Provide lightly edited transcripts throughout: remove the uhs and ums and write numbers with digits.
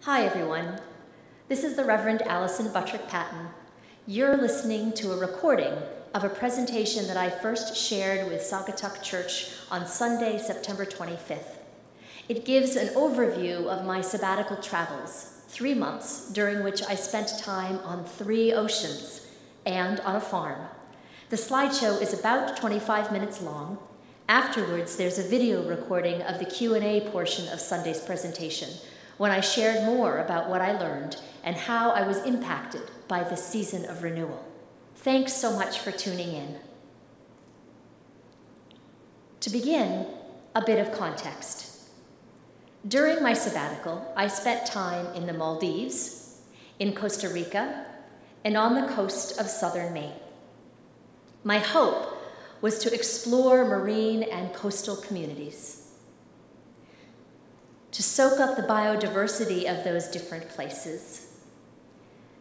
Hi everyone, this is the Reverend Alison Buttrick-Patton. You're listening to a recording of a presentation that I first shared with Saugatuck Church on Sunday, September 25th. It gives an overview of my sabbatical travels, 3 months during which I spent time on 3 oceans and on a farm. The slideshow is about 25 minutes long. Afterwards, there's a video recording of the Q&A portion of Sunday's presentation, when I shared more about what I learned and how I was impacted by this season of renewal. Thanks so much for tuning in. To begin, a bit of context. During my sabbatical, I spent time in the Maldives, in Costa Rica, and on the coast of southern Maine. My hope was to explore marine and coastal communities, to soak up the biodiversity of those different places,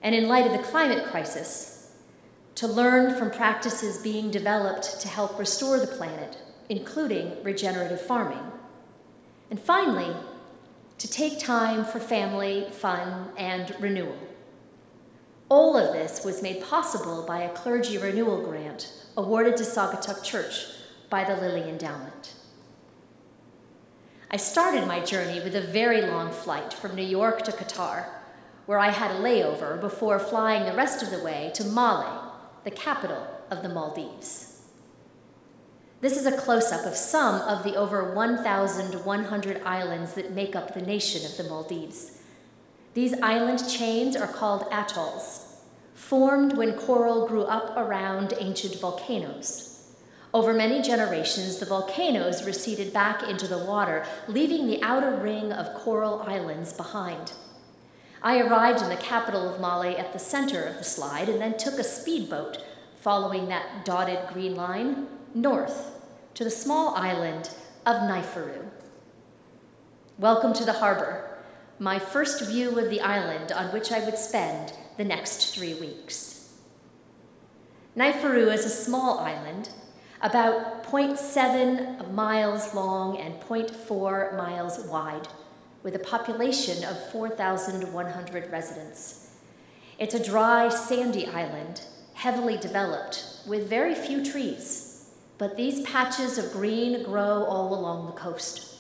and in light of the climate crisis, to learn from practices being developed to help restore the planet, including regenerative farming. And finally, to take time for family, fun, and renewal. All of this was made possible by a Clergy Renewal grant awarded to Saugatuck Church by the Lilly Endowment. I started my journey with a very long flight from New York to Qatar, where I had a layover before flying the rest of the way to Male, the capital of the Maldives. This is a close-up of some of the over 1,100 islands that make up the nation of the Maldives. These island chains are called atolls, formed when coral grew up around ancient volcanoes. Over many generations, the volcanoes receded back into the water, leaving the outer ring of coral islands behind. I arrived in the capital of Male at the center of the slide and then took a speedboat, following that dotted green line, north to the small island of Naifuru. Welcome to the harbor, my first view of the island on which I would spend the next 3 weeks. Naifuru is a small island, about 0.7 miles long and 0.4 miles wide, with a population of 4,100 residents. It's a dry, sandy island, heavily developed, with very few trees, but these patches of green grow all along the coast.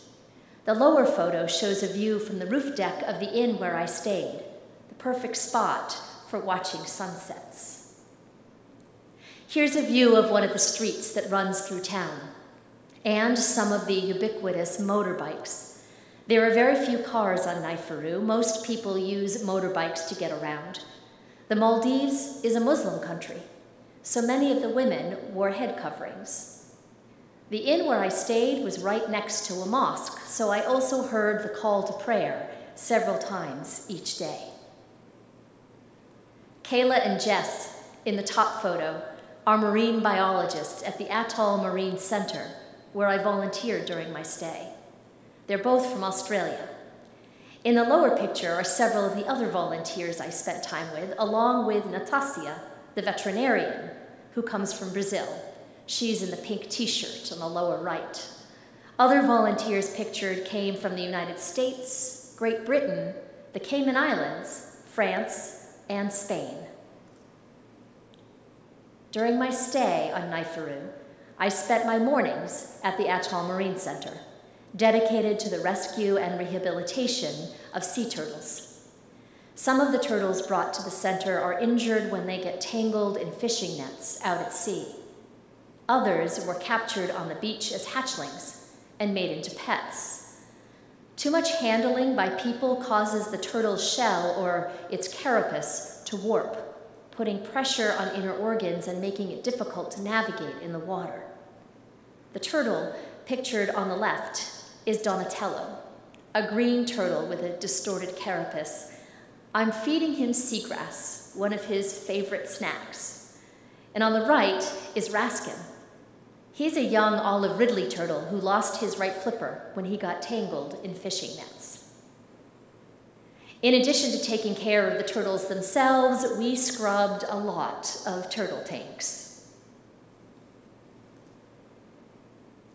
The lower photo shows a view from the roof deck of the inn where I stayed, the perfect spot for watching sunsets. Here's a view of one of the streets that runs through town, and some of the ubiquitous motorbikes. There are very few cars on Naifuru. Most people use motorbikes to get around. The Maldives is a Muslim country, so many of the women wore head coverings. The inn where I stayed was right next to a mosque, so I also heard the call to prayer several times each day. Kayla and Jess, in the top photo, are marine biologists at the Atoll Marine Center, where I volunteered during my stay. They're both from Australia. In the lower picture are several of the other volunteers I spent time with, along with Natasha, the veterinarian, who comes from Brazil. She's in the pink t-shirt on the lower right. Other volunteers pictured came from the United States, Great Britain, the Cayman Islands, France, and Spain. During my stay on Naifuru, I spent my mornings at the Atoll Marine Center, dedicated to the rescue and rehabilitation of sea turtles. Some of the turtles brought to the center are injured when they get tangled in fishing nets out at sea. Others were captured on the beach as hatchlings and made into pets. Too much handling by people causes the turtle's shell or its carapace to warp, putting pressure on inner organs and making it difficult to navigate in the water. The turtle, pictured on the left, is Donatello, a green turtle with a distorted carapace. I'm feeding him seagrass, one of his favorite snacks. And on the right is Raskin. He's a young olive ridley turtle who lost his right flipper when he got tangled in fishing nets. In addition to taking care of the turtles themselves, we scrubbed a lot of turtle tanks.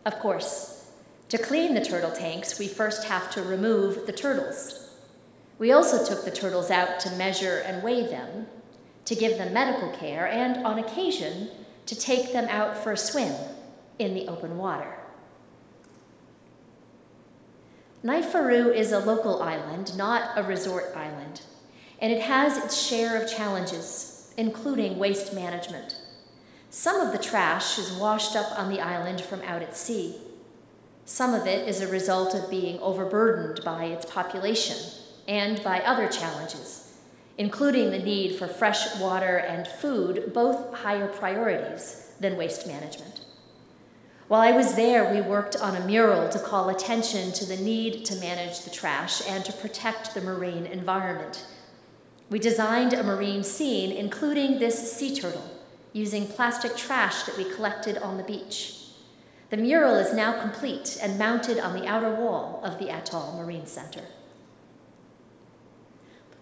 Of course, to clean the turtle tanks, we first have to remove the turtles. We also took the turtles out to measure and weigh them, to give them medical care, and on occasion, to take them out for a swim in the open water. Naifaru is a local island, not a resort island, and it has its share of challenges, including waste management. Some of the trash is washed up on the island from out at sea. Some of it is a result of being overburdened by its population and by other challenges, including the need for fresh water and food, both higher priorities than waste management. While I was there, we worked on a mural to call attention to the need to manage the trash and to protect the marine environment. We designed a marine scene, including this sea turtle, using plastic trash that we collected on the beach. The mural is now complete and mounted on the outer wall of the Atoll Marine Center.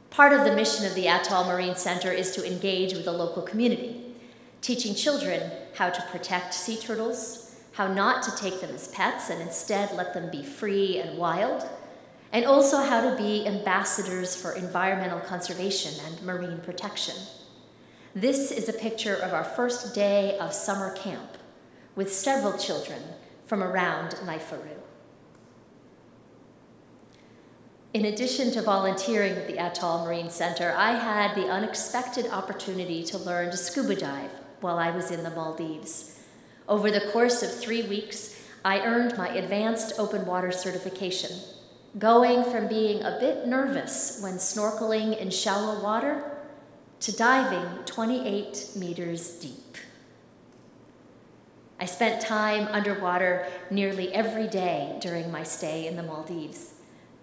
Part of the mission of the Atoll Marine Center is to engage with the local community, teaching children how to protect sea turtles, how not to take them as pets and instead let them be free and wild, and also how to be ambassadors for environmental conservation and marine protection. This is a picture of our first day of summer camp with several children from around Naifaru. In addition to volunteering at the Atoll Marine Center, I had the unexpected opportunity to learn to scuba dive while I was in the Maldives. Over the course of 3 weeks, I earned my advanced open water certification, going from being a bit nervous when snorkeling in shallow water to diving 28 meters deep. I spent time underwater nearly every day during my stay in the Maldives,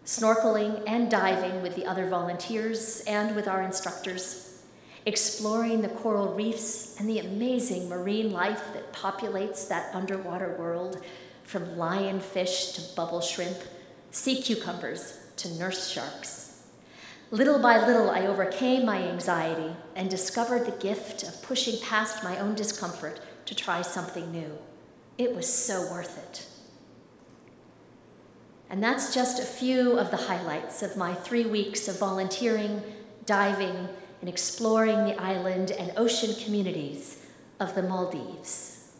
snorkeling and diving with the other volunteers and with our instructors, exploring the coral reefs and the amazing marine life that populates that underwater world, from lionfish to bubble shrimp, sea cucumbers to nurse sharks. Little by little, I overcame my anxiety and discovered the gift of pushing past my own discomfort to try something new. It was so worth it. And that's just a few of the highlights of my 3 weeks of volunteering, diving, and exploring the island and ocean communities of the Maldives.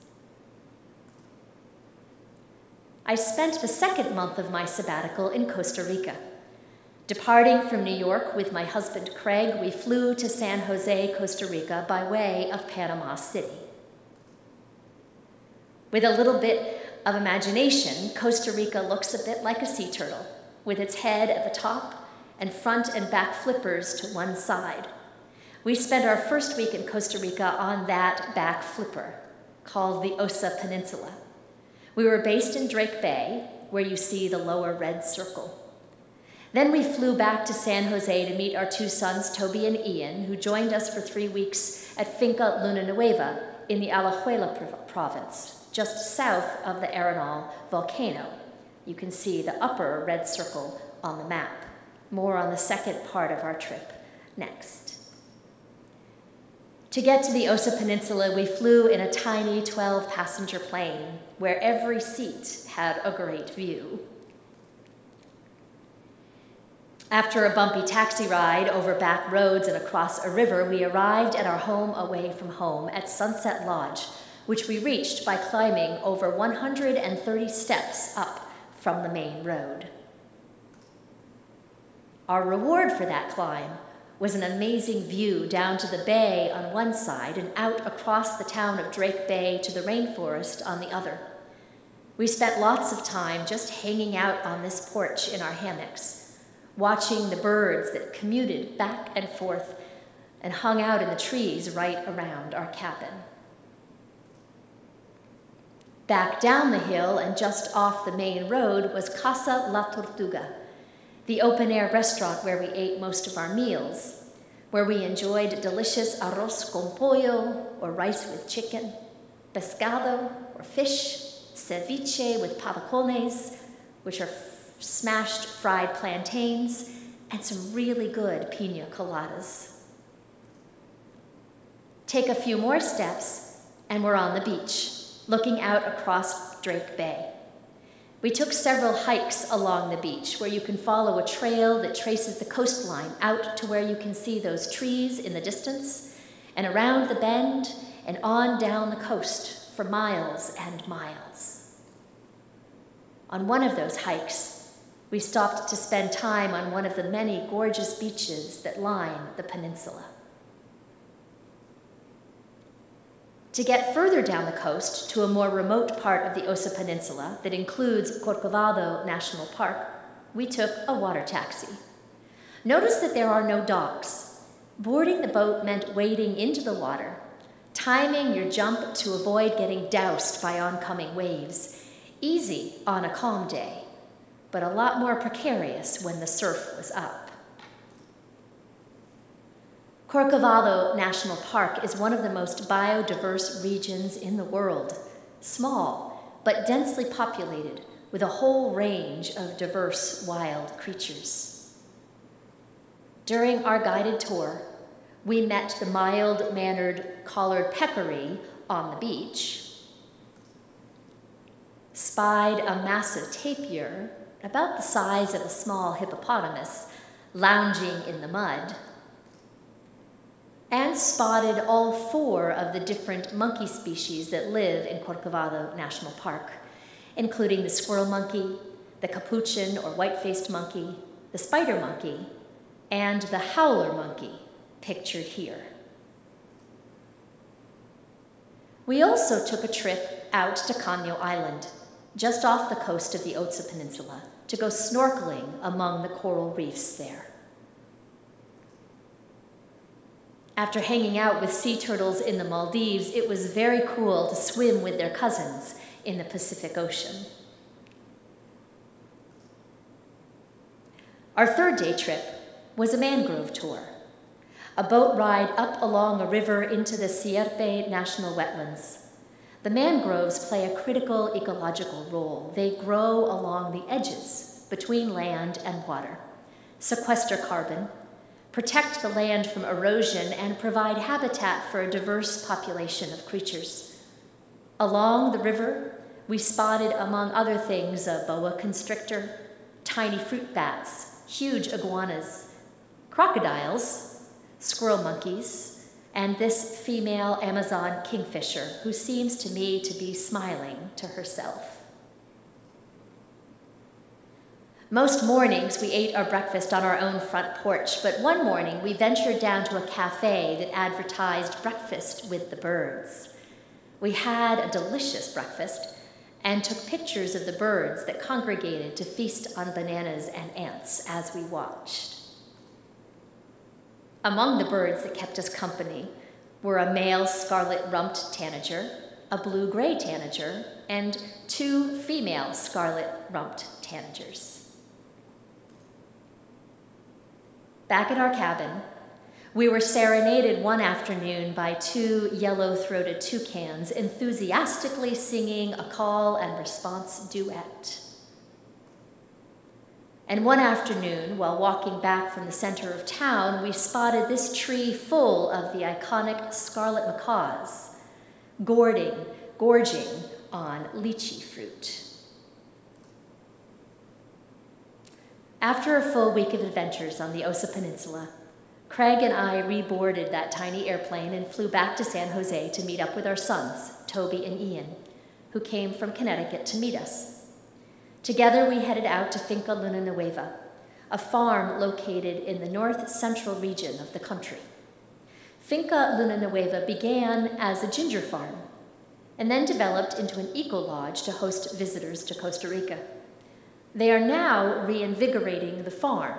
I spent the second month of my sabbatical in Costa Rica. Departing from New York with my husband Craig, we flew to San Jose, Costa Rica by way of Panama City. With a little bit of imagination, Costa Rica looks a bit like a sea turtle, with its head at the top and front and back flippers to one side. We spent our first week in Costa Rica on that back flipper, called the Osa Peninsula. We were based in Drake Bay, where you see the lower red circle. Then we flew back to San Jose to meet our 2 sons, Toby and Ian, who joined us for 3 weeks at Finca Luna Nueva in the Alajuela province, just south of the Arenal volcano. You can see the upper red circle on the map. More on the second part of our trip next. To get to the Osa Peninsula, we flew in a tiny 12-passenger plane where every seat had a great view. After a bumpy taxi ride over back roads and across a river, we arrived at our home away from home at Sunset Lodge, which we reached by climbing over 130 steps up from the main road. Our reward for that climb was an amazing view down to the bay on one side and out across the town of Drake Bay to the rainforest on the other. We spent lots of time just hanging out on this porch in our hammocks, watching the birds that commuted back and forth and hung out in the trees right around our cabin. Back down the hill and just off the main road was Casa La Tortuga, the open-air restaurant where we ate most of our meals, where we enjoyed delicious arroz con pollo, or rice with chicken, pescado, or fish, ceviche with patacones, which are smashed fried plantains, and some really good piña coladas. Take a few more steps, and we're on the beach, looking out across Drake Bay. We took several hikes along the beach where you can follow a trail that traces the coastline out to where you can see those trees in the distance, and around the bend and on down the coast for miles and miles. On one of those hikes, we stopped to spend time on one of the many gorgeous beaches that line the peninsula. To get further down the coast to a more remote part of the Osa Peninsula that includes Corcovado National Park, we took a water taxi. Notice that there are no docks. Boarding the boat meant wading into the water, timing your jump to avoid getting doused by oncoming waves. Easy on a calm day, but a lot more precarious when the surf was up. Corcovado National Park is one of the most biodiverse regions in the world, small but densely populated with a whole range of diverse wild creatures. During our guided tour, we met the mild-mannered collared peccary on the beach, spied a massive tapir, about the size of a small hippopotamus, lounging in the mud, and spotted all 4 of the different monkey species that live in Corcovado National Park, including the squirrel monkey, the capuchin or white-faced monkey, the spider monkey, and the howler monkey, pictured here. We also took a trip out to Caño Island, just off the coast of the Otsa Peninsula, to go snorkeling among the coral reefs there. After hanging out with sea turtles in the Maldives, it was very cool to swim with their cousins in the Pacific Ocean. Our 3rd day trip was a mangrove tour, a boat ride up along a river into the Sierpe National Wetlands. The mangroves play a critical ecological role. They grow along the edges between land and water, sequester carbon, protect the land from erosion, and provide habitat for a diverse population of creatures. Along the river, we spotted, among other things, a boa constrictor, tiny fruit bats, huge iguanas, crocodiles, squirrel monkeys, and this female Amazon kingfisher, who seems to me to be smiling to herself. Most mornings, we ate our breakfast on our own front porch, but one morning we ventured down to a cafe that advertised breakfast with the birds. We had a delicious breakfast and took pictures of the birds that congregated to feast on bananas and ants as we watched. Among the birds that kept us company were a male scarlet-rumped tanager, a blue-gray tanager, and 2 female scarlet-rumped tanagers. Back at our cabin, we were serenaded one afternoon by 2 yellow-throated toucans enthusiastically singing a call and response duet. And one afternoon, while walking back from the center of town, we spotted this tree full of the iconic scarlet macaws, gorging on lychee fruit. After a full week of adventures on the Osa Peninsula, Craig and I reboarded that tiny airplane and flew back to San Jose to meet up with our sons, Toby and Ian, who came from Connecticut to meet us. Together, we headed out to Finca Luna Nueva, a farm located in the north-central region of the country. Finca Luna Nueva began as a ginger farm and then developed into an eco-lodge to host visitors to Costa Rica. They are now reinvigorating the farm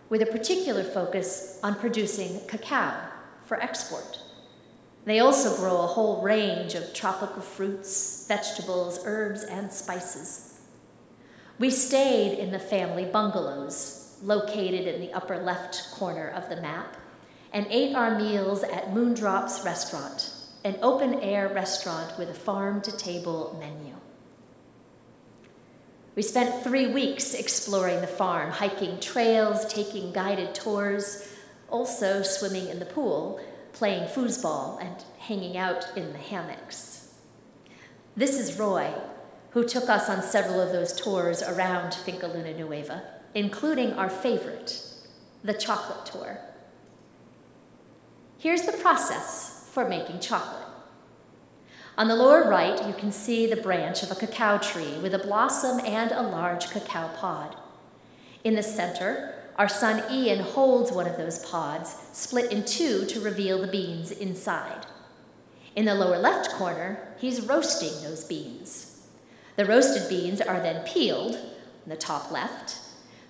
with a particular focus on producing cacao for export. They also grow a whole range of tropical fruits, vegetables, herbs, and spices. We stayed in the family bungalows located in the upper left corner of the map and ate our meals at Moondrops Restaurant, an open-air restaurant with a farm-to-table menu. We spent 3 weeks exploring the farm, hiking trails, taking guided tours, also swimming in the pool, playing foosball, and hanging out in the hammocks. This is Roy, who took us on several of those tours around Finca Luna Nueva, including our favorite, the chocolate tour. Here's the process for making chocolate. On the lower right, you can see the branch of a cacao tree with a blossom and a large cacao pod. In the center, our son Ian holds one of those pods, split in two to reveal the beans inside. In the lower left corner, he's roasting those beans. The roasted beans are then peeled, in the top left.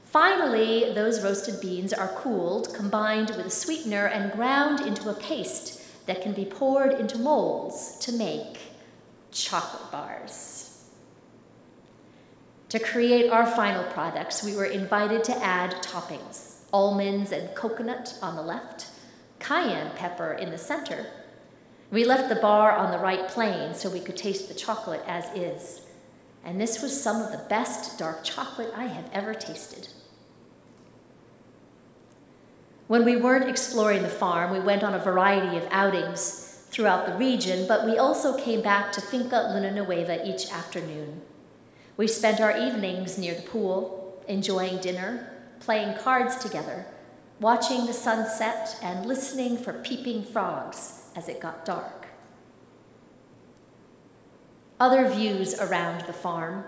Finally, those roasted beans are cooled, combined with a sweetener, and ground into a paste that can be poured into molds to make chocolate bars. To create our final products, we were invited to add toppings: almonds and coconut on the left, cayenne pepper in the center. We left the bar on the right plain so we could taste the chocolate as is, and this was some of the best dark chocolate I have ever tasted. When we weren't exploring the farm, we went on a variety of outings throughout the region, but we also came back to Finca Luna Nueva each afternoon. We spent our evenings near the pool, enjoying dinner, playing cards together, watching the sunset, and listening for peeping frogs as it got dark. Other views around the farm.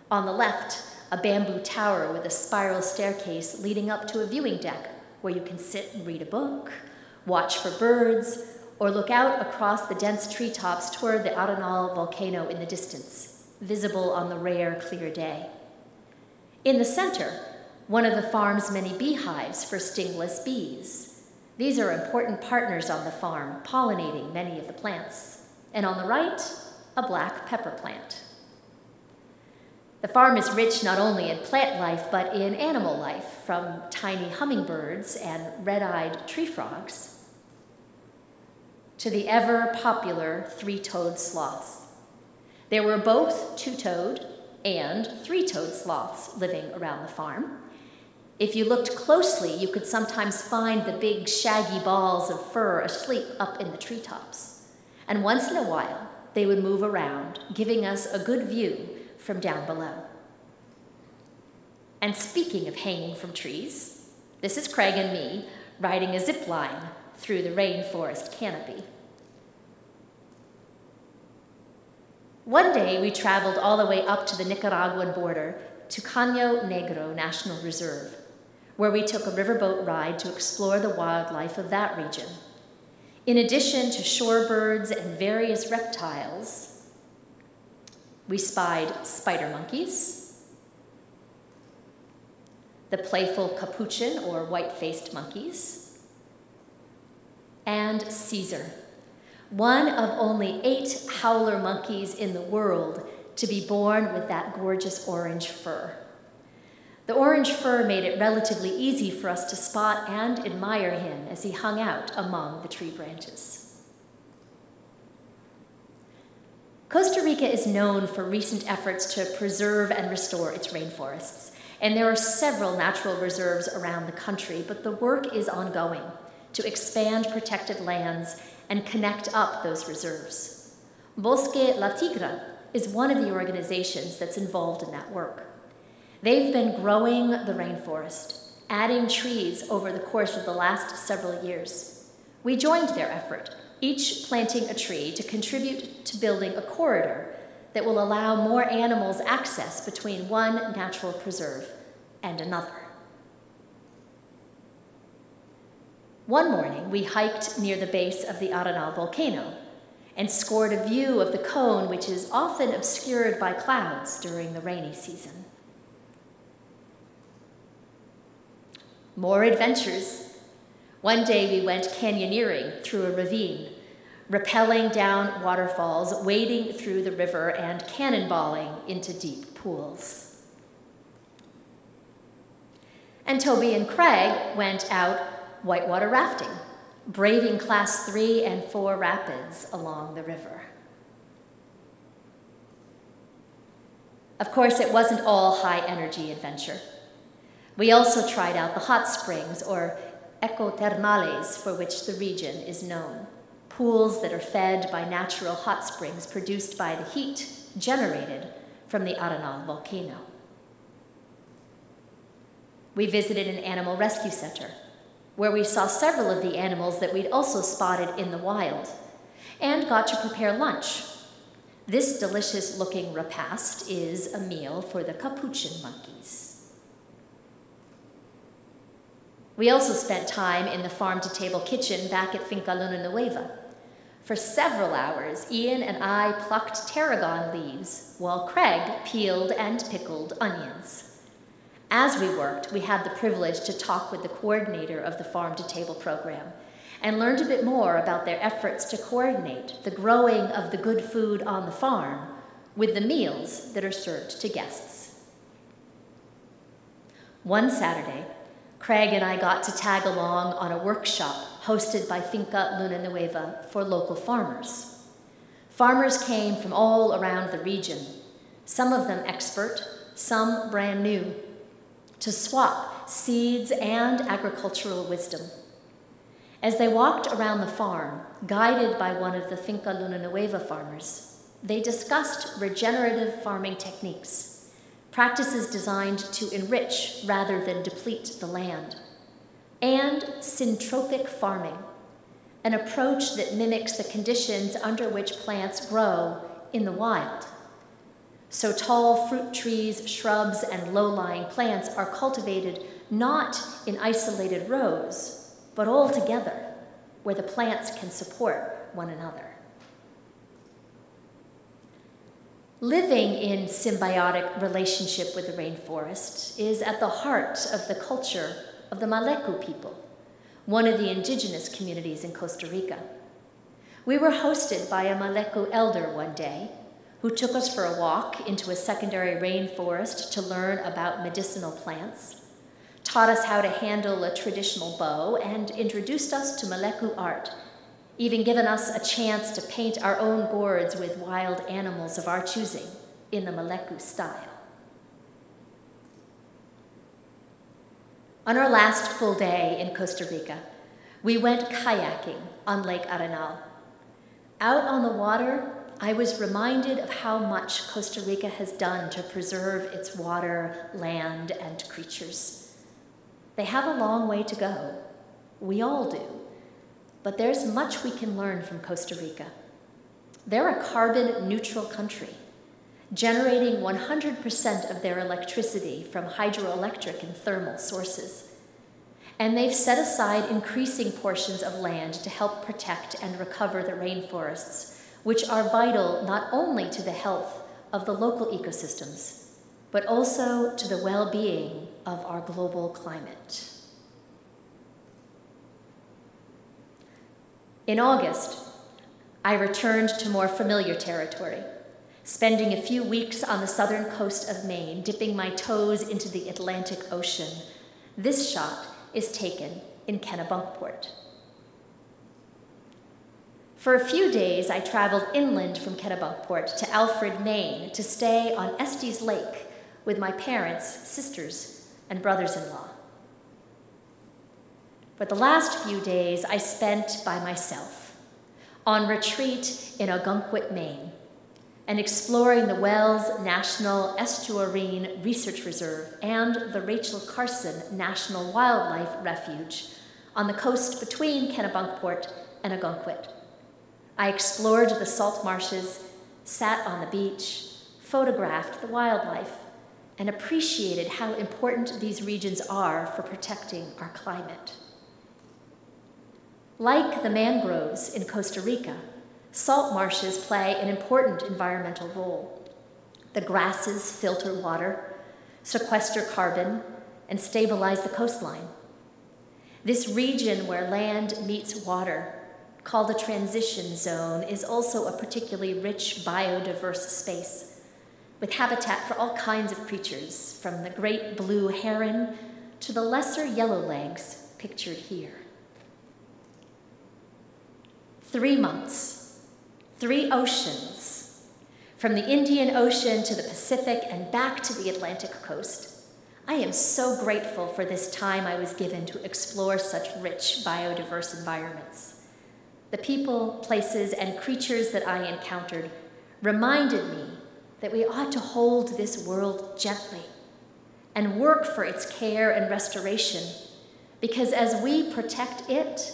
On the left, a bamboo tower with a spiral staircase leading up to a viewing deck where you can sit and read a book, watch for birds, or look out across the dense treetops toward the Arenal volcano in the distance, visible on the rare, clear day. In the center, one of the farm's many beehives for stingless bees. These are important partners on the farm, pollinating many of the plants. And on the right, a black pepper plant. The farm is rich not only in plant life, but in animal life, from tiny hummingbirds and red-eyed tree frogs to the ever-popular three-toed sloths. There were both two-toed and three-toed sloths living around the farm. If you looked closely, you could sometimes find the big shaggy balls of fur asleep up in the treetops. And once in a while, they would move around, giving us a good view from down below. And speaking of hanging from trees, this is Craig and me riding a zip line through the rainforest canopy. One day we traveled all the way up to the Nicaraguan border to Caño Negro National Reserve, where we took a riverboat ride to explore the wildlife of that region. In addition to shorebirds and various reptiles, we spied spider monkeys, the playful capuchin or white-faced monkeys, and Caesar, one of only 8 howler monkeys in the world to be born with that gorgeous orange fur. The orange fur made it relatively easy for us to spot and admire him as he hung out among the tree branches. Costa Rica is known for recent efforts to preserve and restore its rainforests, and there are several natural reserves around the country, but the work is ongoing to expand protected lands and connect up those reserves. Bosque La Tigra is one of the organizations that's involved in that work. They've been growing the rainforest, adding trees over the course of the last several years. We joined their effort, each planting a tree to contribute to building a corridor that will allow more animals access between one natural preserve and another. One morning, we hiked near the base of the Arenal volcano and scored a view of the cone, which is often obscured by clouds during the rainy season. More adventures. One day we went canyoneering through a ravine, rappelling down waterfalls, wading through the river, and cannonballing into deep pools. And Toby and Craig went out whitewater rafting, braving Class 3 and 4 rapids along the river. Of course, it wasn't all high-energy adventure. We also tried out the hot springs, or ecotermales, for which the region is known. Pools that are fed by natural hot springs produced by the heat generated from the Arenal volcano. We visited an animal rescue center, where we saw several of the animals that we'd also spotted in the wild, and got to prepare lunch. This delicious-looking repast is a meal for the capuchin monkeys. We also spent time in the farm-to-table kitchen back at Finca Luna Nueva. For several hours, Ian and I plucked tarragon leaves, while Craig peeled and pickled onions. As we worked, we had the privilege to talk with the coordinator of the Farm to Table program and learned a bit more about their efforts to coordinate the growing of the good food on the farm with the meals that are served to guests. One Saturday, Craig and I got to tag along on a workshop hosted by Finca Luna Nueva for local farmers. Farmers came from all around the region, some of them expert, some brand new, to swap seeds and agricultural wisdom. As they walked around the farm, guided by one of the Finca Luna Nueva farmers, they discussed regenerative farming techniques, practices designed to enrich rather than deplete the land, and syntropic farming, an approach that mimics the conditions under which plants grow in the wild. So tall fruit trees, shrubs, and low-lying plants are cultivated not in isolated rows, but all together, where the plants can support one another. Living in symbiotic relationship with the rainforest is at the heart of the culture of the Maleku people, one of the indigenous communities in Costa Rica. We were hosted by a Maleku elder one day, who took us for a walk into a secondary rainforest to learn about medicinal plants, taught us how to handle a traditional bow, and introduced us to Maleku art, even given us a chance to paint our own gourds with wild animals of our choosing in the Maleku style. On our last full day in Costa Rica, we went kayaking on Lake Arenal. Out on the water, I was reminded of how much Costa Rica has done to preserve its water, land, and creatures. They have a long way to go. We all do. But there's much we can learn from Costa Rica. They're a carbon-neutral country, generating 100% of their electricity from hydroelectric and thermal sources. And they've set aside increasing portions of land to help protect and recover the rainforests, which are vital not only to the health of the local ecosystems, but also to the well-being of our global climate. In August, I returned to more familiar territory, spending a few weeks on the southern coast of Maine, dipping my toes into the Atlantic Ocean. This shot is taken in Kennebunkport. For a few days, I traveled inland from Kennebunkport to Alfred, Maine, to stay on Estes Lake with my parents, sisters, and brothers-in-law. But the last few days I spent by myself, on retreat in Ogunquit, Maine, and exploring the Wells National Estuarine Research Reserve and the Rachel Carson National Wildlife Refuge on the coast between Kennebunkport and Ogunquit. I explored the salt marshes, sat on the beach, photographed the wildlife, and appreciated how important these regions are for protecting our climate. Like the mangroves in Costa Rica, salt marshes play an important environmental role. The grasses filter water, sequester carbon, and stabilize the coastline. This region where land meets water, called a transition zone, is also a particularly rich biodiverse space, with habitat for all kinds of creatures, from the great blue heron to the lesser yellowlegs pictured here. 3 months, 3 oceans, from the Indian Ocean to the Pacific and back to the Atlantic coast. I am so grateful for this time I was given to explore such rich biodiverse environments. The people, places, and creatures that I encountered reminded me that we ought to hold this world gently and work for its care and restoration, because as we protect it,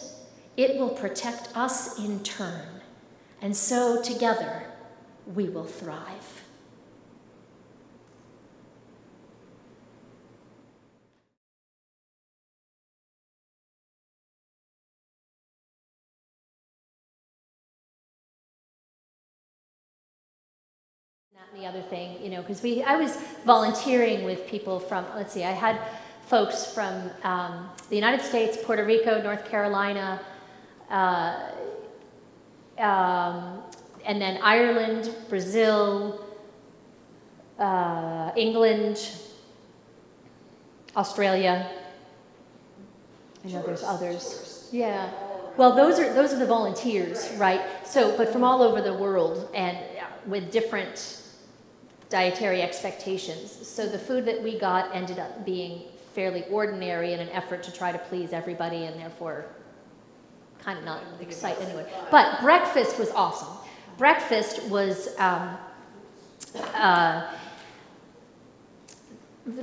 it will protect us in turn, and so together we will thrive. The other thing, because I was volunteering with people from, I had folks from the United States, Puerto Rico, North Carolina, and then Ireland, Brazil, England, Australia. I know there's others. Yeah. Well, those are the volunteers, right? So, but from all over the world and with different dietary expectations. So the food that we got ended up being fairly ordinary in an effort to try to please everybody, and therefore kind of not excite anyone. But breakfast was awesome. Breakfast was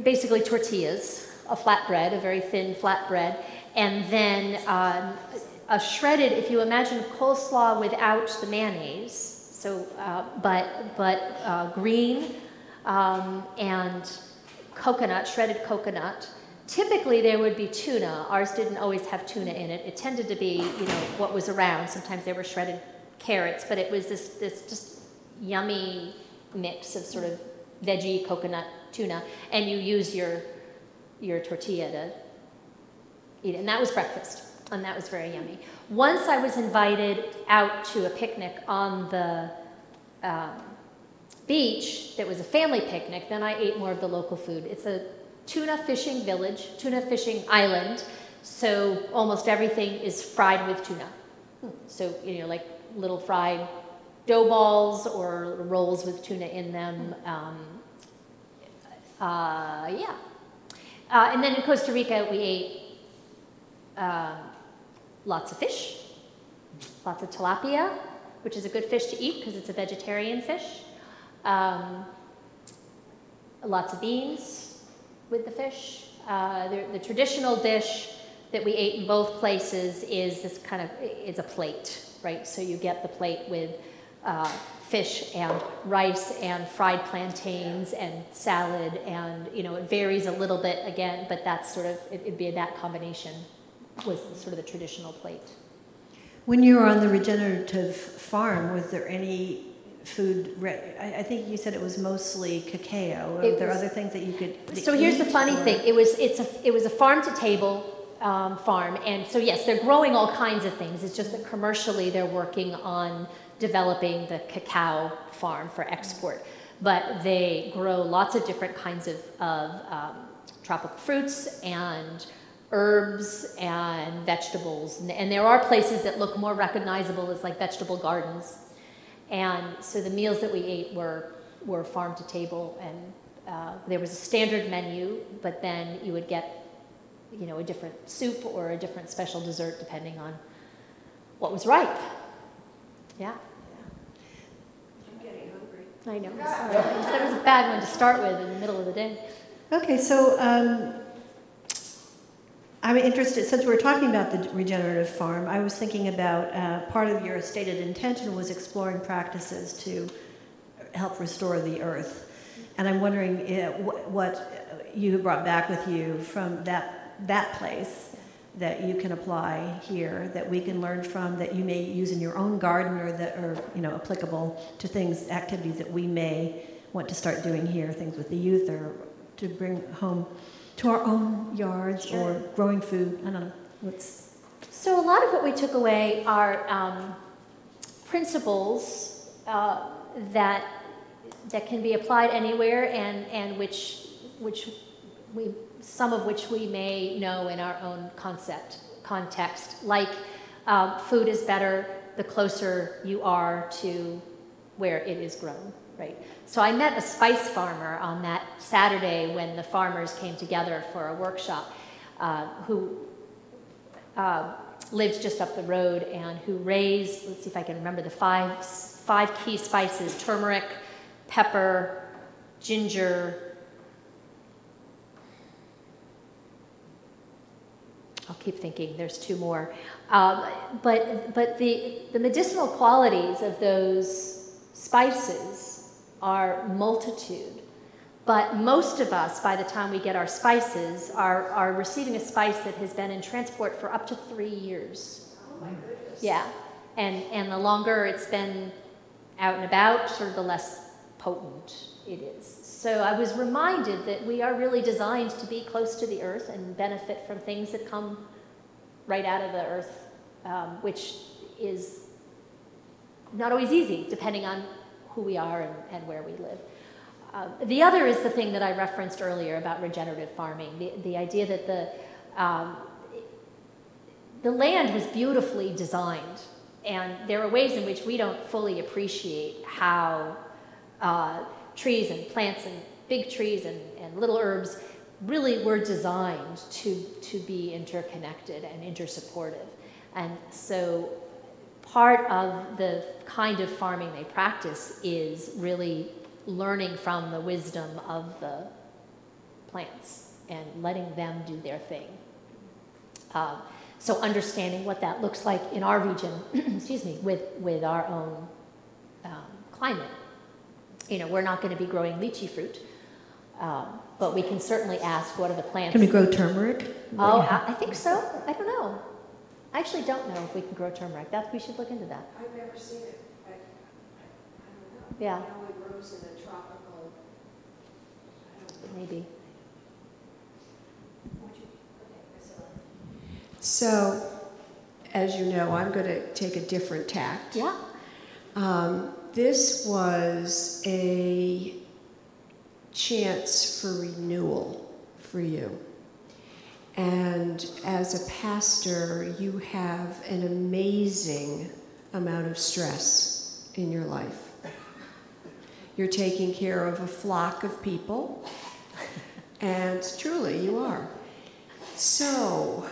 basically tortillas, a flatbread, a very thin flatbread, and then a shredded, if you imagine coleslaw without the mayonnaise, so, but green and coconut, shredded coconut. Typically there would be tuna. Ours didn't always have tuna in it. It tended to be, what was around. Sometimes there were shredded carrots, but it was this just yummy mix of sort of veggie, coconut, tuna, and you use your tortilla to eat it. And that was breakfast, and that was very yummy. Once I was invited out to a picnic on the beach that was a family picnic, then I ate more of the local food. It's a tuna fishing village, tuna fishing island, so almost everything is fried with tuna. So, like little fried dough balls or rolls with tuna in them. And then in Costa Rica, we ate lots of fish, lots of tilapia, which is a good fish to eat because it's a vegetarian fish. Lots of beans with the fish. The traditional dish that we ate in both places is this it's a plate, right? So you get the plate with fish and rice and fried plantains and salad, and it varies a little bit again, but that's sort of, it'd be that combination was sort of the traditional plate. When you were on the regenerative farm, was there any food? I think you said it was mostly cacao. Are there other things that you could? So here's the funny thing: it was a farm to table farm, and so yes, they're growing all kinds of things. It's just that commercially they're working on developing the cacao farm for export, but they grow lots of different kinds of tropical fruits and herbs and vegetables, and there are places that look more recognizable as like vegetable gardens. And so the meals that we ate were farm to table, and there was a standard menu, but then you would get, a different soup or a different special dessert depending on what was ripe. Yeah. I'm getting hungry. I know. Sorry. You said it was a bad one to start with in the middle of the day. Okay, so I'm interested, since we're talking about the regenerative farm, I was thinking about part of your stated intention was exploring practices to help restore the earth. And I'm wondering what you brought back with you from that place that you can apply here, that we can learn from, that you may use in your own garden, or that are applicable to activities that we may want to start doing here, things with the youth, or to bring home to our own yards. Sure. Or growing food. I don't know. So a lot of what we took away are principles that can be applied anywhere, and some of which we may know in our own context, like food is better the closer you are to where it is grown. Right. So I met a spice farmer on that Saturday when the farmers came together for a workshop, who lived just up the road and who raised, let's see if I can remember the five key spices: turmeric, pepper, ginger. I'll keep thinking, there's 2 more. But the medicinal qualities of those spices are multitude. But most of us, by the time we get our spices, are receiving a spice that has been in transport for up to 3 years. Oh my goodness. Yeah, and the longer it's been out and about, sort of the less potent it is. So I was reminded that we are really designed to be close to the earth and benefit from things that come right out of the earth, which is not always easy, depending on who we are and where we live. The other is the thing that I referenced earlier about regenerative farming, the idea that the land was beautifully designed, and there are ways in which we don't fully appreciate how trees and plants and big trees and little herbs really were designed to be interconnected and intersupportive. And so part of the kind of farming they practice is really learning from the wisdom of the plants and letting them do their thing. So understanding what that looks like in our region, excuse me, with our own climate. You know, we're not going to be growing lychee fruit, but we can certainly ask what are the plants. Can we grow turmeric? Oh, I think so. I don't know. I actually don't know if we can grow turmeric. We should look into that. I've never seen it. I don't know. Yeah. I know it grows in a tropical, Maybe. So, as you know, I'm going to take a different tact. Yeah. This was a chance for renewal for you. And as a pastor, you have an amazing amount of stress in your life. You're taking care of a flock of people, and truly you are. So,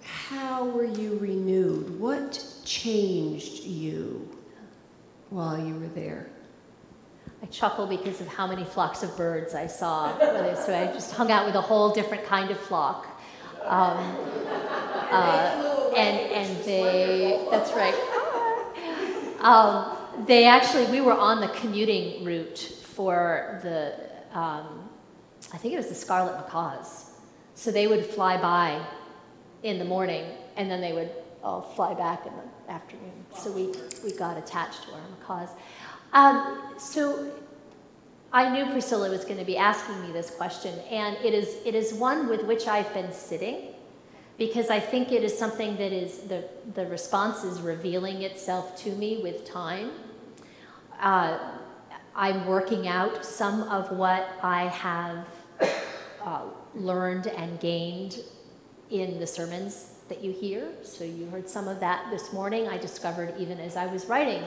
how were you renewed? What changed you while you were there? I chuckle because of how many flocks of birds I saw. So I just hung out with a whole different kind of flock. And they, that's right. They actually, we were on the commuting route for the, I think it was the scarlet macaws. So they would fly by in the morning, and then they would all fly back in the afternoon. So we got attached to our macaws. So I knew Priscilla was going to be asking me this question, and it is one with which I've been sitting, because I think it is something that is, the response is revealing itself to me with time. I'm working out some of what I have learned and gained in the sermons that you hear. So you heard some of that this morning. I discovered even as I was writing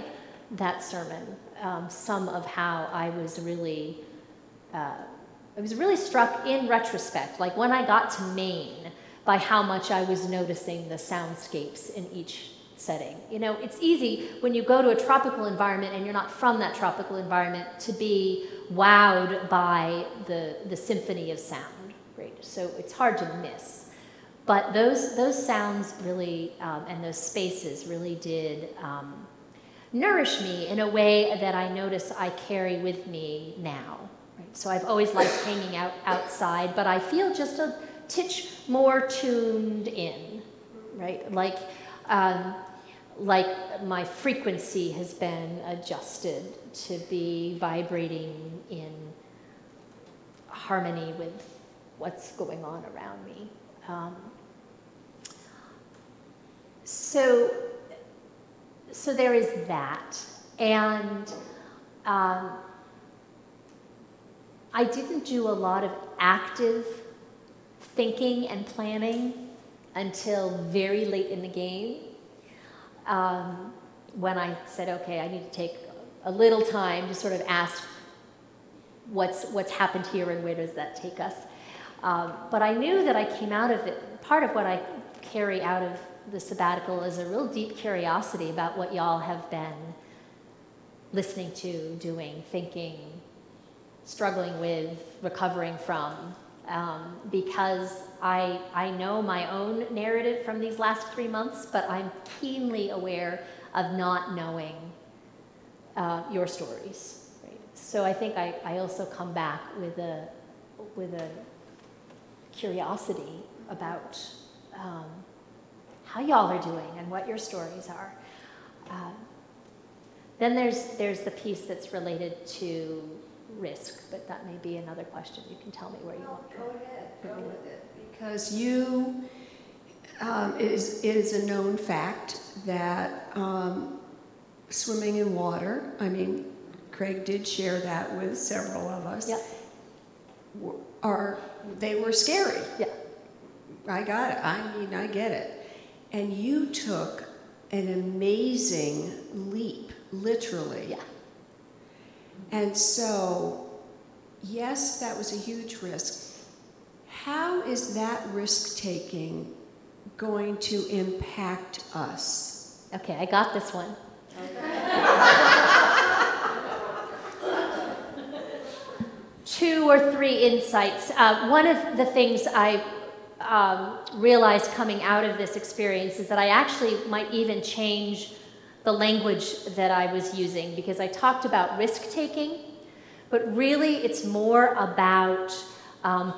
that sermon, some of how I was really struck in retrospect, like when I got to Maine, by how much I was noticing the soundscapes in each setting. You know, it's easy when you go to a tropical environment and you're not from that tropical environment to be wowed by the symphony of sound, right? So it's hard to miss. But those sounds really, and those spaces really did nourish me in a way that I notice I carry with me now. Right? So I've always liked hanging out outside, but I feel just a titch more tuned in, right? Like my frequency has been adjusted to be vibrating in harmony with what's going on around me. So there is that, and I didn't do a lot of active thinking and planning until very late in the game, when I said, okay, I need to take a little time to sort of ask what's happened here and where does that take us. But I knew that I came out of it, part of what I carry out of the sabbatical is a real deep curiosity about what y'all have been listening to, doing, thinking, struggling with, recovering from, because I know my own narrative from these last 3 months, but I'm keenly aware of not knowing your stories. Right? So I think I also come back with a curiosity about how y'all are doing and what your stories are. Then there's the piece that's related to risk, but that may be another question. You can tell me where you want to go. Go with it. Because you, it is a known fact that swimming in water, I mean, Craig did share that with several of us, Yep. They were scary. Yeah. I got it. I mean, I get it. And you took an amazing leap, literally. Yeah. And so, yes, that was a huge risk. How is that risk-taking going to impact us? Okay, I got this one. Two or three insights. One of the things I realized coming out of this experience is that I actually might even change the language that I was using, because I talked about risk-taking, but really it's more about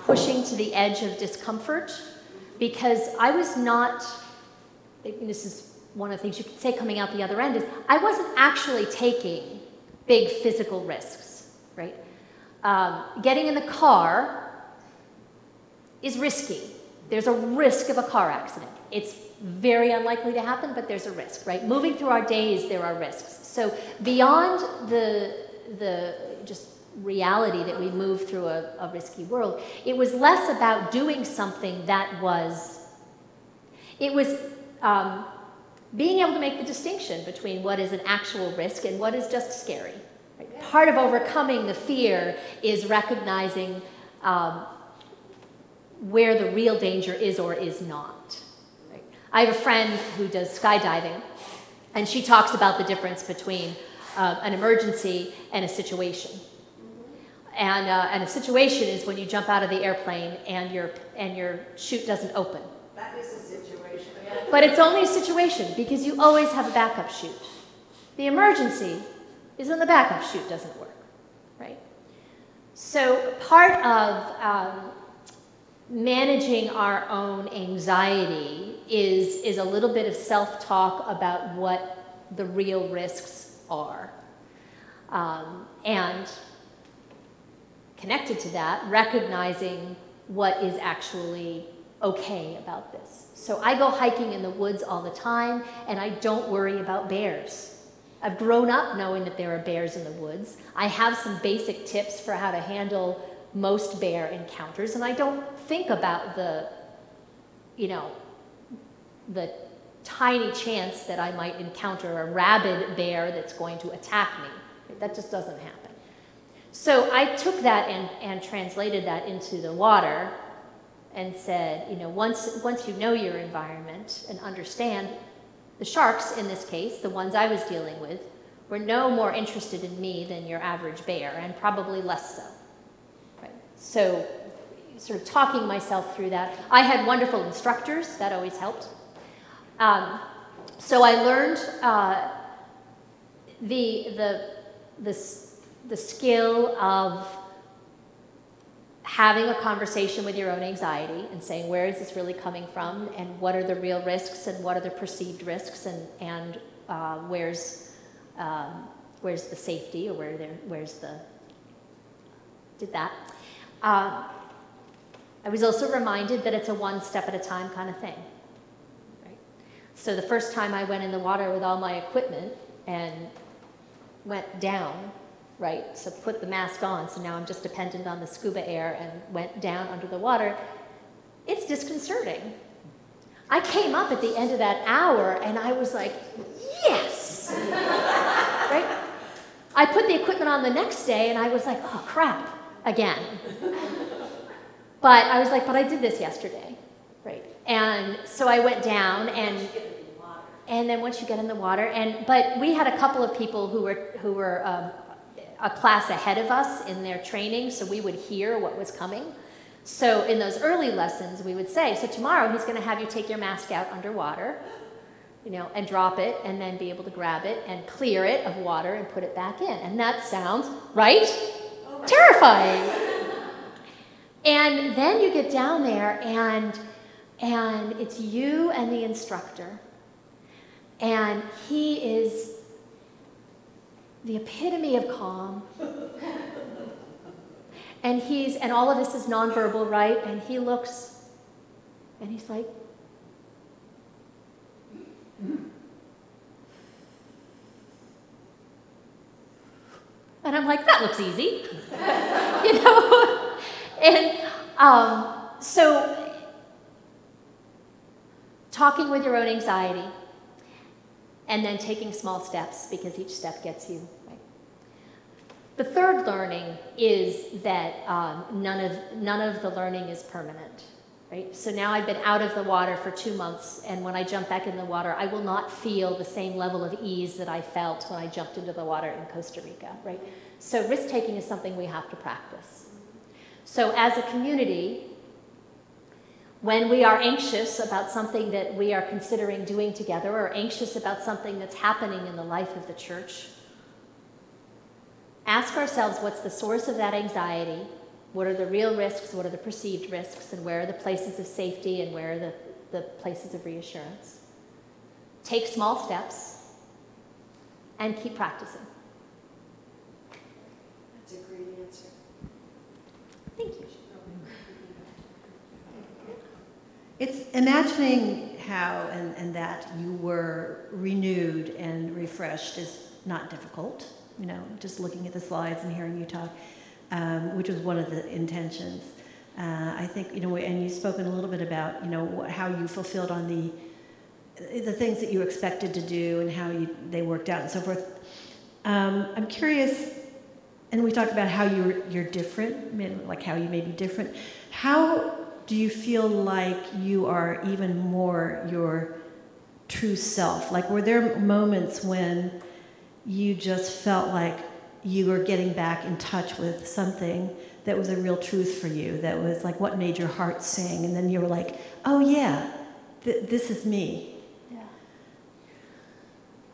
pushing to the edge of discomfort, because I was not, this is one of the things you could say coming out the other end, is I wasn't actually taking big physical risks, right? Getting in the car is risky. There's a risk of a car accident. It's very unlikely to happen, but there's a risk, right? Moving through our days, there are risks. So beyond the just reality that we move through a risky world, it was less about doing something that was, it was being able to make the distinction between what is an actual risk and what is just scary. Right? Part of overcoming the fear is recognizing where the real danger is or is not. Right? I have a friend who does skydiving, and she talks about the difference between an emergency and a situation. And a situation is when you jump out of the airplane and your chute doesn't open. That is a situation. But it's only a situation because you always have a backup chute. The emergency is when the backup chute doesn't work, right? So part of managing our own anxiety is a little bit of self-talk about what the real risks are. And connected to that, recognizing what is actually okay about this. So I go hiking in the woods all the time, and I don't worry about bears. I've grown up knowing that there are bears in the woods. I have some basic tips for how to handle most bear encounters, and I don't think about the tiny chance that I might encounter a rabid bear that's going to attack me. That just doesn't happen. So I took that and translated that into the water and said, once you know your environment and understand, the sharks in this case, the ones I was dealing with, were no more interested in me than your average bear, and probably less so. Right? So sort of talking myself through that. I had wonderful instructors, that always helped. So I learned the skill of having a conversation with your own anxiety and saying, where is this really coming from, and what are the real risks, and what are the perceived risks, and where's the safety, or where's the, did that. I was also reminded that it's a one step at a time kind of thing. Right? So the first time I went in the water with all my equipment and went down, right, so put the mask on, so now I'm just dependent on the scuba air, and went down under the water, it's disconcerting. I came up at the end of that hour and I was like, yes! Right? I put the equipment on the next day and I was like, oh crap, again. But I was like, but I did this yesterday, right? And so I went down and and then once you get in the water, but we had a couple of people who were a class ahead of us in their training, so we would hear what was coming. So in those early lessons, we would say, so tomorrow he's going to have you take your mask out underwater, and drop it, and then be able to grab it and clear it of water and put it back in. And that sounds, right? Terrifying. And then you get down there, and it's you and the instructor. And he is the epitome of calm. And all of this is nonverbal, right? And he looks, and he's like, and I'm like, that looks easy. And so talking with your own anxiety, and then taking small steps, because each step gets you, right? The third learning is that none of the learning is permanent, right? So now I've been out of the water for 2 months, and when I jump back in the water, I will not feel the same level of ease that I felt when I jumped into the water in Costa Rica, right? So risk-taking is something we have to practice. So as a community, when we are anxious about something that we are considering doing together, or anxious about something that's happening in the life of the church, ask ourselves, what's the source of that anxiety? What are the real risks? What are the perceived risks? And where are the places of safety? And where are the places of reassurance? Take small steps and keep practicing. That's a great answer. Thank you. It's imagining how and that you were renewed and refreshed is not difficult. Just looking at the slides and hearing you talk, which was one of the intentions. I think, and you've spoken a little bit about, how you fulfilled on the things that you expected to do and how they worked out and so forth. I'm curious, and we talked about how you're different, like how you may be different. How do you feel like you are even more your true self? Like, were there moments when you just felt like you were getting back in touch with something that was a real truth for you, that was like what made your heart sing, and then you were like, oh yeah, this is me? Yeah.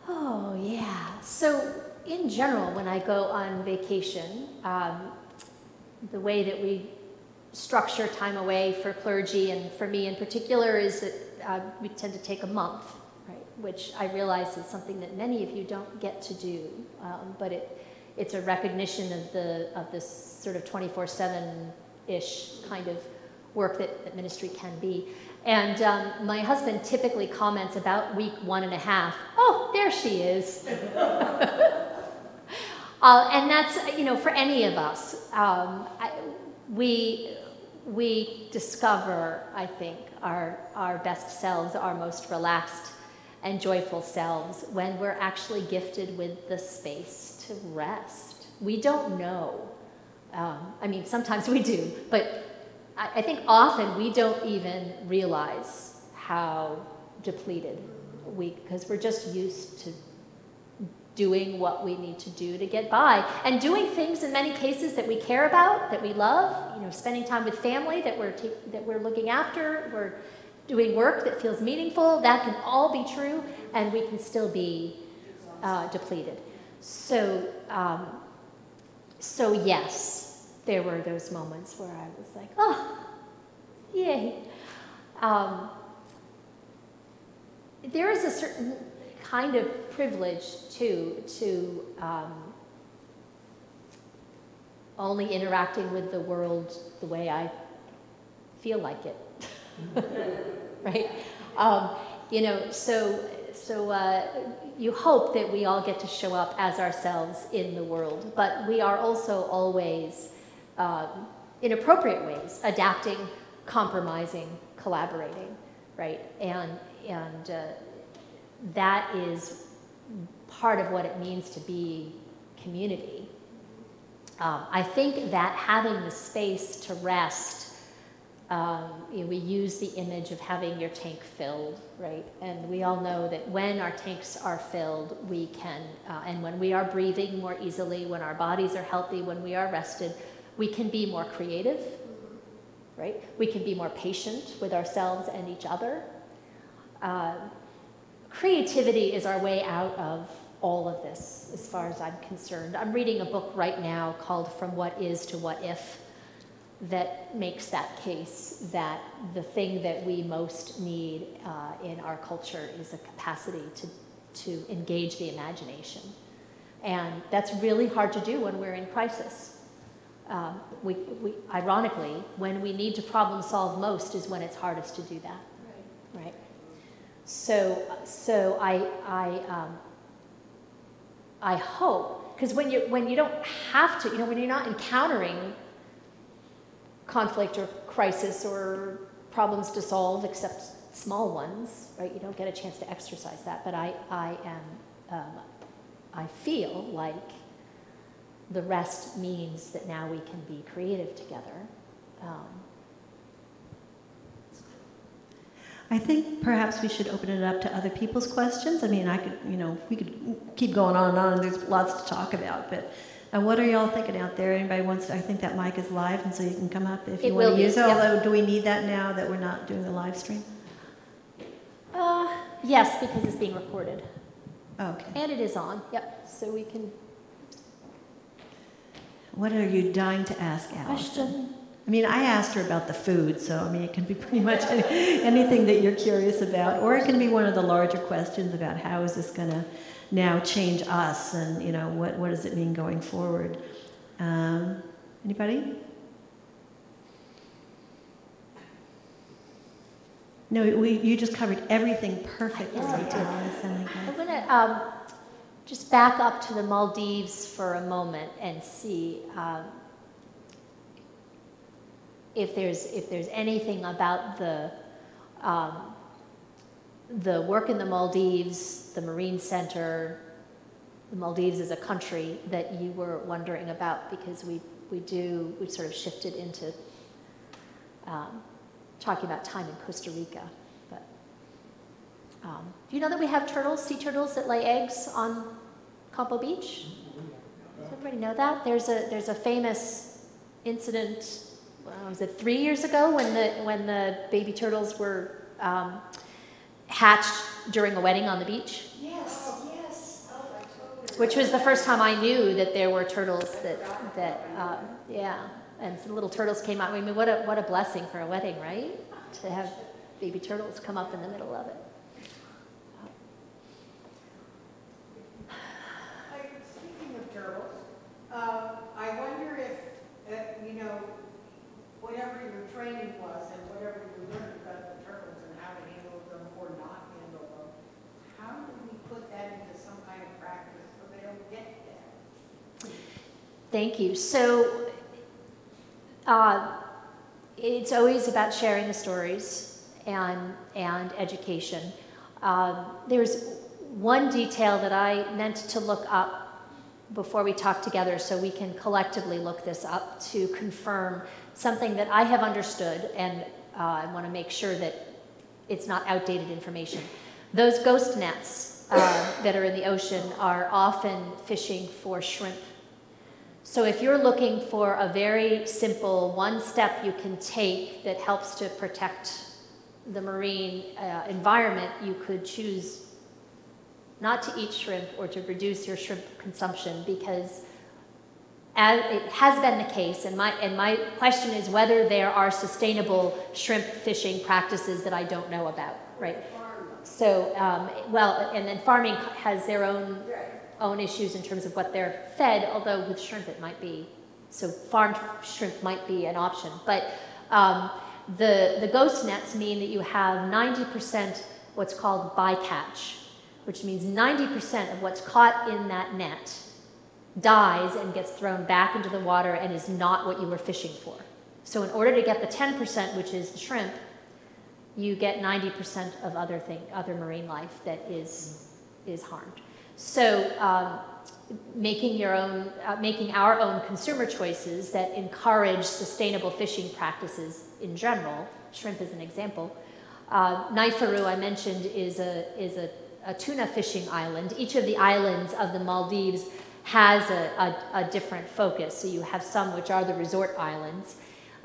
Oh yeah. So in general, when I go on vacation, the way that we structure time away for clergy, and for me in particular, is that we tend to take a month, right? Which I realize is something that many of you don't get to do, but it's a recognition of this sort of 24/7-ish kind of work that ministry can be. And my husband typically comments about week 1.5, oh, there she is. And that's, for any of us, we discover, I think, our best selves, our most relaxed and joyful selves, when we're actually gifted with the space to rest. We don't know. Sometimes we do, but I think often we don't even realize how depleted because we're just used to doing what we need to do to get by, and doing things in many cases that we care about, that we love, spending time with family that we're looking after, we're doing work that feels meaningful. That can all be true, and we can still be depleted. So yes, there were those moments where I was like, oh, yay. There is a certain kind of privilege, too, to only interacting with the world the way I feel like it, right? So you hope that we all get to show up as ourselves in the world, but we are also always, in appropriate ways, adapting, compromising, collaborating, right? And that is part of what it means to be community. I think that having the space to rest We use the image of having your tank filled, right? And we all know that when our tanks are filled, we can, and when we are breathing more easily, when our bodies are healthy, when we are rested, we can be more creative, right? We can be more patient with ourselves and each other. Creativity is our way out of all of this, as far as I'm concerned. I'm reading a book right now called From What Is to What If, that makes that case that the thing that we most need in our culture is a capacity to engage the imagination. And that's really hard to do when we're in crisis. Ironically, when we need to problem solve most is when it's hardest to do that, right? So I hope, because when you don't have to, when you're not encountering conflict or crisis or problems to solve, except small ones, right? You don't get a chance to exercise that. But I feel like the rest means that now we can be creative together. I think perhaps we should open it up to other people's questions. I mean, we could keep going on and on, and there's lots to talk about, but what are y'all thinking out there? Anybody wants to, I think that mic is live, and so you can come up if you want to use it, although do we need that now that we're not doing the live stream? Yes, because it's being recorded. Okay. And it is on, yep, so we can. What are you dying to ask Alison? Question. I mean, I asked her about the food, so I mean, it can be pretty much anything that you're curious about, or it can be one of the larger questions about how is this going to now change us, and what does it mean going forward? Anybody? No, you just covered everything perfectly. Yes, I'm going to just back up to the Maldives for a moment and see if there's anything about the work in the Maldives, the Marine Center, the Maldives as a country that you were wondering about, because we sort of shifted into talking about time in Costa Rica. But do you know that we have sea turtles that lay eggs on Campo Beach? Does everybody know that? There's a famous incident. Was it 3 years ago when the baby turtles were hatched during a wedding on the beach? Yes. Oh, I totally. Which was the first time I knew that there were turtles and some little turtles came out. I mean, what a blessing for a wedding, right? To have baby turtles come up in the middle of it. Speaking of turtles, I wonder if whatever your training was and whatever you learned about the turtles and how to handle them or not handle them, how do we put that into some kind of practice so they don't get there? Thank you. So it's always about sharing the stories and education. There's one detail that I meant to look up before we talk together, so we can collectively look this up to confirm something that I have understood, and I want to make sure that it's not outdated information. Those ghost nets that are in the ocean are often fishing for shrimp. So if you're looking for a very simple one step you can take that helps to protect the marine environment, you could choose not to eat shrimp or to reduce your shrimp consumption, because as it has been the case, and my question is whether there are sustainable shrimp fishing practices that I don't know about, right? So, and then farming has their own issues in terms of what they're fed, although with shrimp it might be, so farmed shrimp might be an option. But the ghost nets mean that you have 90% what's called bycatch, which means 90% of what's caught in that net dies and gets thrown back into the water and is not what you were fishing for. So in order to get the 10%, which is the shrimp, you get 90% of other marine life that is harmed. So making our own consumer choices that encourage sustainable fishing practices in general. Shrimp is an example. Naifuru, I mentioned, is a tuna fishing island. Each of the islands of the Maldives has a different focus. So you have some which are the resort islands,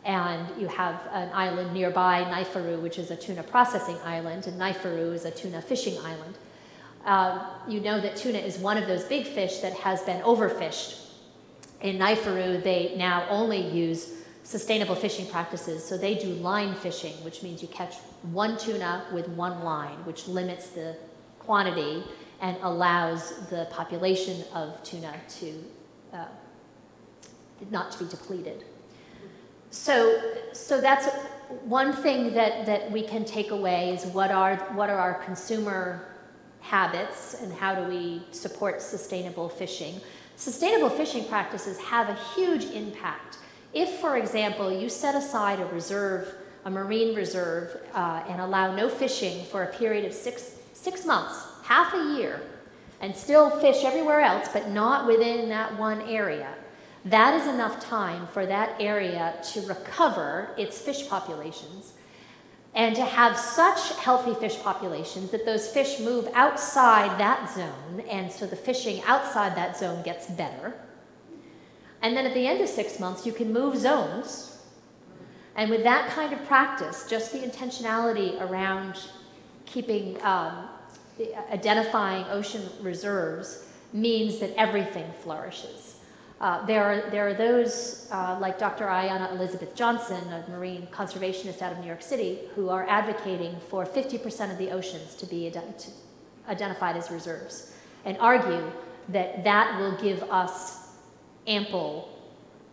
and you have an island nearby, Naifuru, which is a tuna processing island, and Naifuru is a tuna fishing island. You know that tuna is one of those big fish that has been overfished. In Naifuru, they now only use sustainable fishing practices, so they do line fishing, which means you catch one tuna with one line, which limits the quantity and allows the population of tuna to not to be depleted. So that's one thing that we can take away is what are our consumer habits and how do we support sustainable fishing. Sustainable fishing practices have a huge impact. If, for example, you set aside a marine reserve, and allow no fishing for a period of six months, half a year, and still fish everywhere else, but not within that one area, that is enough time for that area to recover its fish populations and to have such healthy fish populations that those fish move outside that zone, and so the fishing outside that zone gets better. And then at the end of 6 months, you can move zones. And with that kind of practice, just the intentionality around keeping, identifying ocean reserves means that everything flourishes. There are those like Dr. Ayanna Elizabeth Johnson, a marine conservationist out of New York City, who are advocating for 50% of the oceans to be identified as reserves, and argue that that will give us ample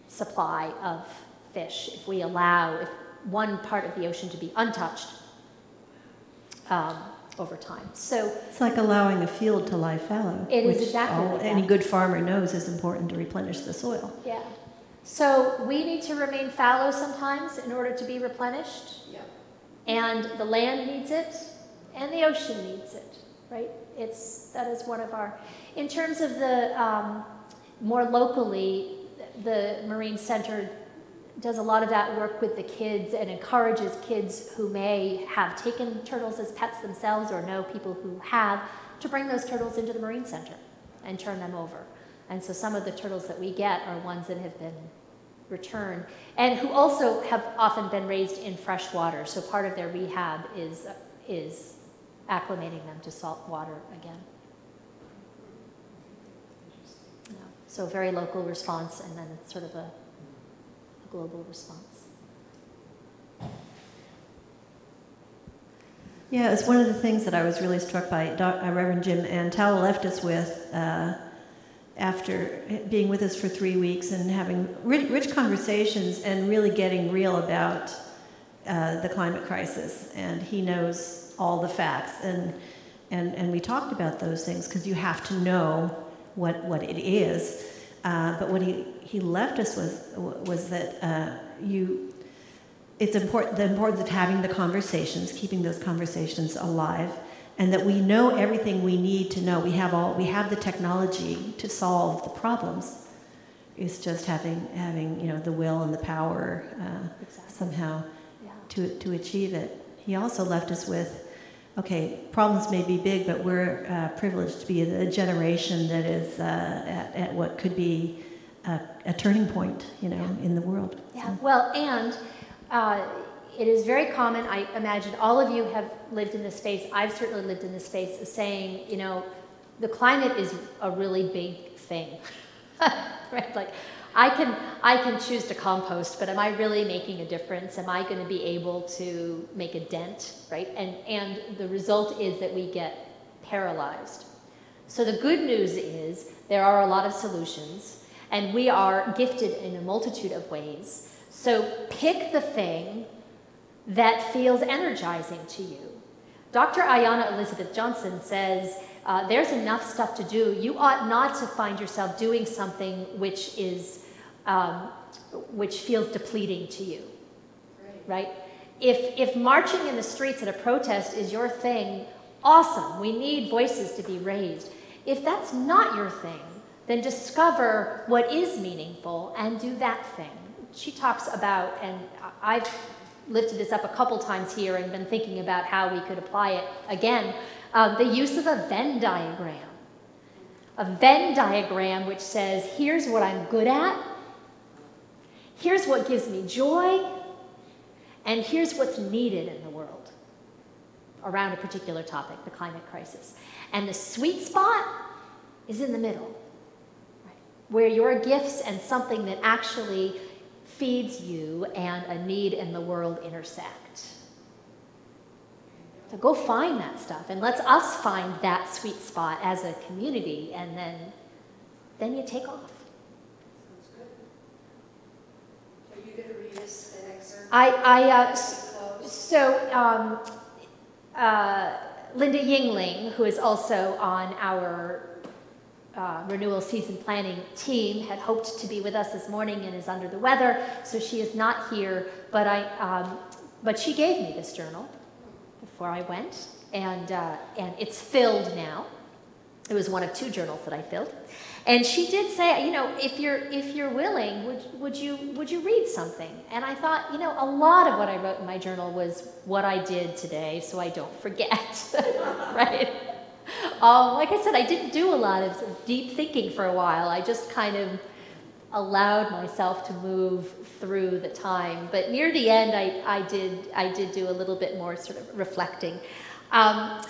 supply of fish if we allow one part of the ocean to be untouched over time. So it's like allowing a field to lie fallow. It is exactly like that. Any good farmer knows is important to replenish the soil. Yeah. So we need to remain fallow sometimes in order to be replenished. Yeah. And the land needs it, and the ocean needs it, right? That is one of our, in terms of the, more locally, the Marine Center does a lot of that work with the kids and encourages kids who may have taken turtles as pets themselves or know people who have to bring those turtles into the Marine Center and turn them over. And so some of the turtles that we get are ones that have been returned and who also have often been raised in fresh water. So part of their rehab is acclimating them to salt water again. Yeah. So very local response and then sort of a global response. Yeah, it's one of the things that I was really struck by Reverend Jim Antala left us with after being with us for 3 weeks and having rich conversations and really getting real about the climate crisis. And he knows all the facts. And we talked about those things because you have to know what it is. But what he left us was that it's important, the importance of having the conversations, keeping those conversations alive, and that we know everything we need to know. We have the technology to solve the problems. It's just having the will and the power Exactly. somehow to achieve it. He also left us with, okay, problems may be big, but we're privileged to be the generation that is at what could be a turning point, in the world. Yeah. So. Well, and it is very common. I imagine all of you have lived in this space. I've certainly lived in this space of saying, the climate is a really big thing, right? Like, I can choose to compost, but am I really making a difference? Am I going to be able to make a dent, right? And the result is that we get paralyzed. So the good news is there are a lot of solutions, and we are gifted in a multitude of ways. So pick the thing that feels energizing to you. Dr. Ayanna Elizabeth Johnson says, there's enough stuff to do. You ought not to find yourself doing something which feels depleting to you, right? If marching in the streets at a protest is your thing, awesome. We need voices to be raised. If that's not your thing, then discover what is meaningful and do that thing. She talks about, and I've lifted this up a couple times here and been thinking about how we could apply it again, the use of a Venn diagram. A Venn diagram which says, here's what I'm good at, here's what gives me joy, and here's what's needed in the world around a particular topic, the climate crisis. And the sweet spot is in the middle, right? Where your gifts and something that actually feeds you and a need in the world intersect. So go find that stuff, and let's us find that sweet spot as a community, and then you take off. Sounds good. Are you going to read us an excerpt? Linda Yingling, who is also on our renewal season planning team, had hoped to be with us this morning and is under the weather, so she is not here, but she gave me this journal before I went, and it's filled now. It was one of 2 journals that I filled. And she did say, if you're willing, would you read something? And I thought, a lot of what I wrote in my journal was what I did today, so I don't forget, right? Like I said, I didn't do a lot of, deep thinking for a while. I just kind of allowed myself to move through the time. But near the end, I did do a little bit more sort of reflecting. So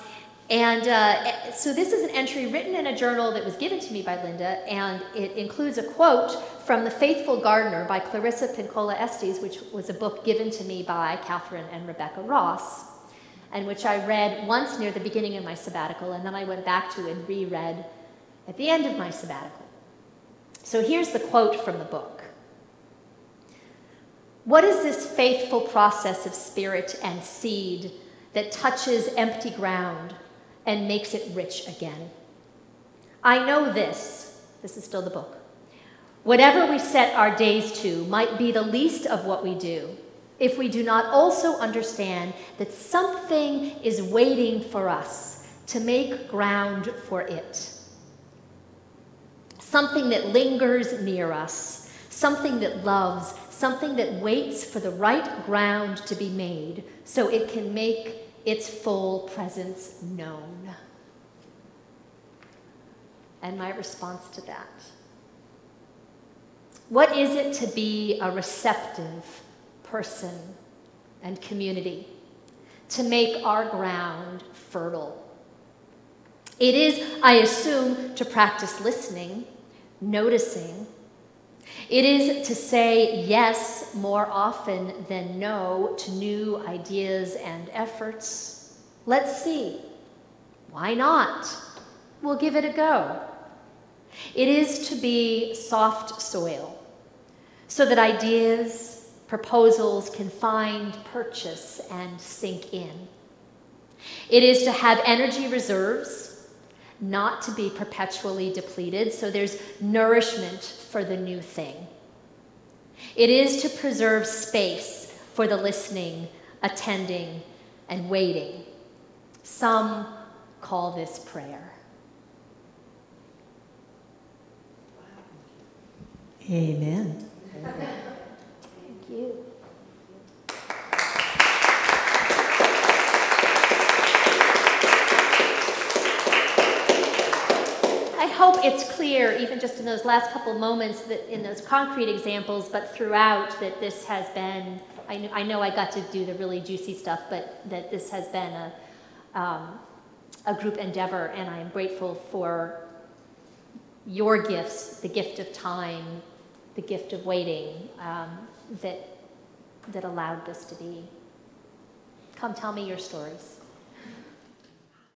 this is an entry written in a journal that was given to me by Linda, and it includes a quote from The Faithful Gardener by Clarissa Pinkola Estes, which was a book given to me by Catherine and Rebecca Ross, and which I read once near the beginning of my sabbatical, and then I went back to and reread at the end of my sabbatical. So here's the quote from the book. "What is this faithful process of spirit and seed that touches empty ground and makes it rich again? I know this is still the book. Whatever we set our days to might be the least of what we do, if we do not also understand that something is waiting for us to make ground for it. Something that lingers near us, something that loves, something that waits for the right ground to be made so it can make its full presence known." And my response to that: what is it to be a receptive person and community, to make our ground fertile? It is, I assume, to practice listening, noticing. It is to say yes more often than no to new ideas and efforts. Let's see. Why not? We'll give it a go. It is to be soft soil, so that ideas, proposals can find purchase and sink in. It is to have energy reserves, not to be perpetually depleted, so there's nourishment for the new thing. It is to preserve space for the listening, attending, and waiting. Some call this prayer. Amen. Thank you. I hope it's clear, even just in those last couple of moments, that in those concrete examples, but throughout, that this has been, I know I got to do the really juicy stuff, but that this has been a group endeavor, and I am grateful for your gifts, the gift of time, the gift of waiting, that allowed this to be. Come tell me your stories.